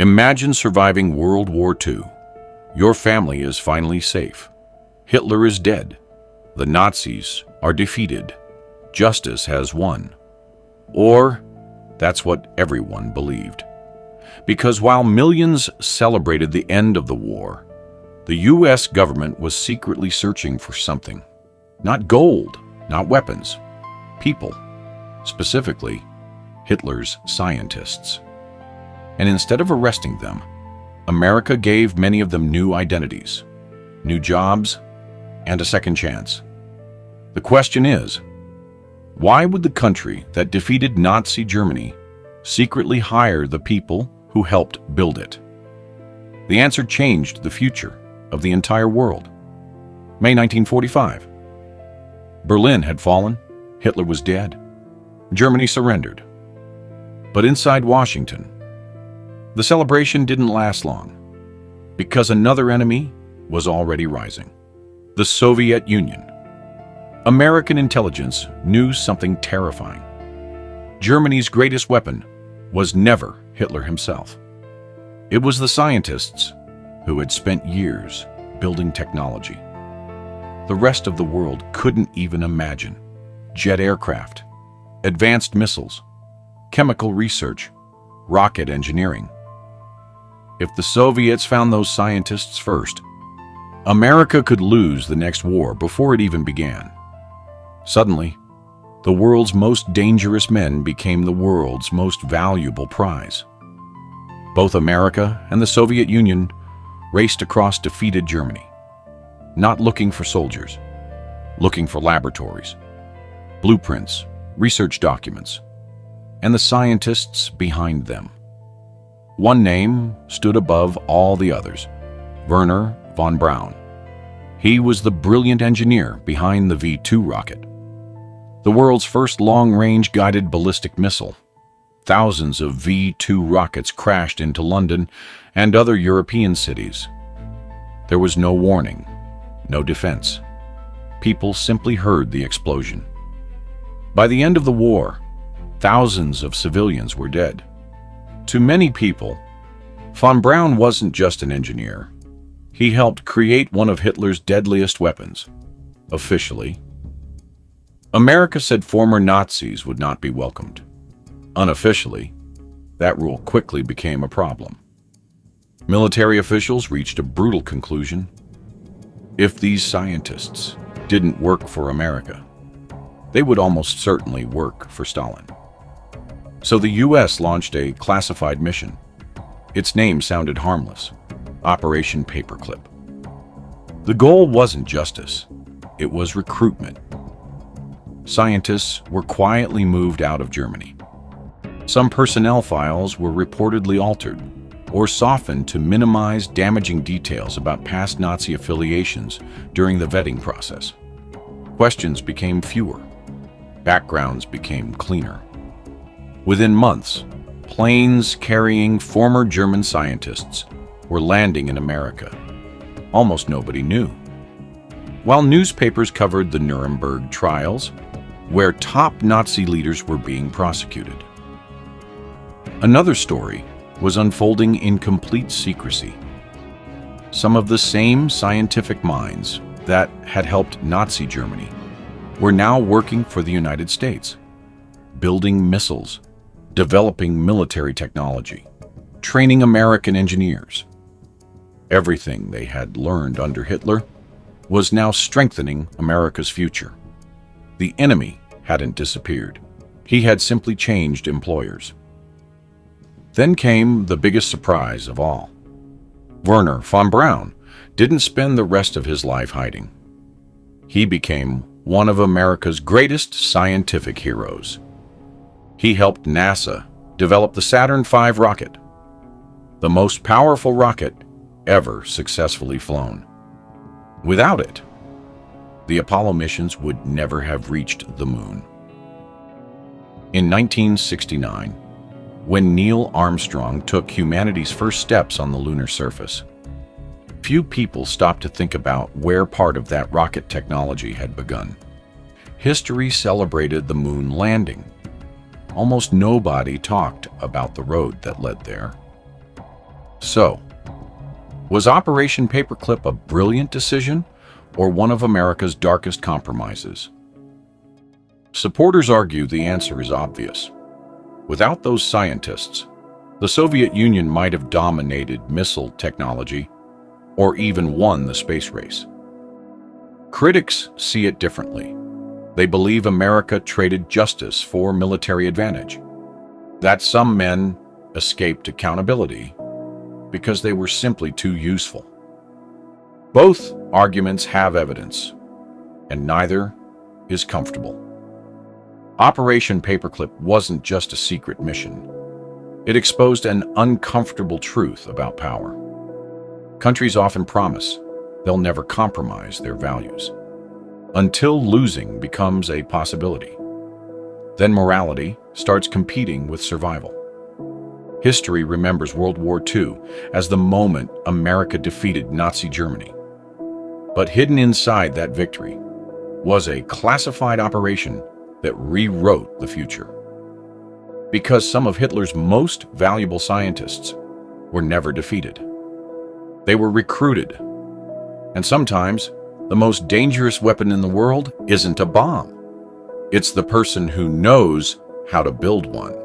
Imagine surviving World War II. Your family is finally safe. Hitler is dead. The Nazis are defeated. Justice has won. Or that's what everyone believed. Because while millions celebrated the end of the war, the U.S. government was secretly searching for something. Not gold, not weapons. People. Specifically, Hitler's scientists. And instead of arresting them, America gave many of them new identities, new jobs, and a second chance. The question is, why would the country that defeated Nazi Germany secretly hire the people who helped build it? The answer changed the future of the entire world. May 1945. Berlin had fallen. Hitler was dead. Germany surrendered. But inside Washington, the celebration didn't last long, because another enemy was already rising: the Soviet Union. American intelligence knew something terrifying. Germany's greatest weapon was never Hitler himself. It was the scientists who had spent years building technology the rest of the world couldn't even imagine: jet aircraft, advanced missiles, chemical research, rocket engineering. If the Soviets found those scientists first, America could lose the next war before it even began. Suddenly, the world's most dangerous men became the world's most valuable prize. Both America and the Soviet Union raced across defeated Germany, not looking for soldiers, looking for laboratories, blueprints, research documents, and the scientists behind them. One name stood above all the others: Wernher von Braun. He was the brilliant engineer behind the V-2 rocket, the world's first long-range guided ballistic missile. Thousands of V-2 rockets crashed into London and other European cities. There was no warning, no defense. People simply heard the explosion. By the end of the war, thousands of civilians were dead. To many people, von Braun wasn't just an engineer. He helped create one of Hitler's deadliest weapons. Officially, America said former Nazis would not be welcomed. Unofficially, that rule quickly became a problem. Military officials reached a brutal conclusion: if these scientists didn't work for America, they would almost certainly work for Stalin. So the U.S. launched a classified mission. Its name sounded harmless: Operation Paperclip. The goal wasn't justice, it was recruitment. Scientists were quietly moved out of Germany. Some personnel files were reportedly altered or softened to minimize damaging details about past Nazi affiliations during the vetting process. Questions became fewer. Backgrounds became cleaner. Within months, planes carrying former German scientists were landing in America. Almost nobody knew. While newspapers covered the Nuremberg trials, where top Nazi leaders were being prosecuted, another story was unfolding in complete secrecy. Some of the same scientific minds that had helped Nazi Germany were now working for the United States, building missiles, developing military technology, training American engineers. Everything they had learned under Hitler was now strengthening America's future. The enemy hadn't disappeared. He had simply changed employers. Then came the biggest surprise of all. Wernher von Braun didn't spend the rest of his life hiding. He became one of America's greatest scientific heroes. He helped NASA develop the Saturn V rocket, the most powerful rocket ever successfully flown. Without it, the Apollo missions would never have reached the moon. In 1969, when Neil Armstrong took humanity's first steps on the lunar surface, few people stopped to think about where part of that rocket technology had begun. History celebrated the moon landing. Almost nobody talked about the road that led there. So, was Operation Paperclip a brilliant decision or one of America's darkest compromises? Supporters argue the answer is obvious. Without those scientists, the Soviet Union might have dominated missile technology or even won the space race. Critics see it differently. They believe America traded justice for military advantage, that some men escaped accountability because they were simply too useful. Both arguments have evidence, and neither is comfortable. Operation Paperclip wasn't just a secret mission. It exposed an uncomfortable truth about power. Countries often promise they'll never compromise their values, until losing becomes a possibility. Then morality starts competing with survival. History remembers World War II as the moment America defeated Nazi Germany. But hidden inside that victory was a classified operation that rewrote the future. Because some of Hitler's most valuable scientists were never defeated. They were recruited. And sometimes, the most dangerous weapon in the world isn't a bomb. It's the person who knows how to build one.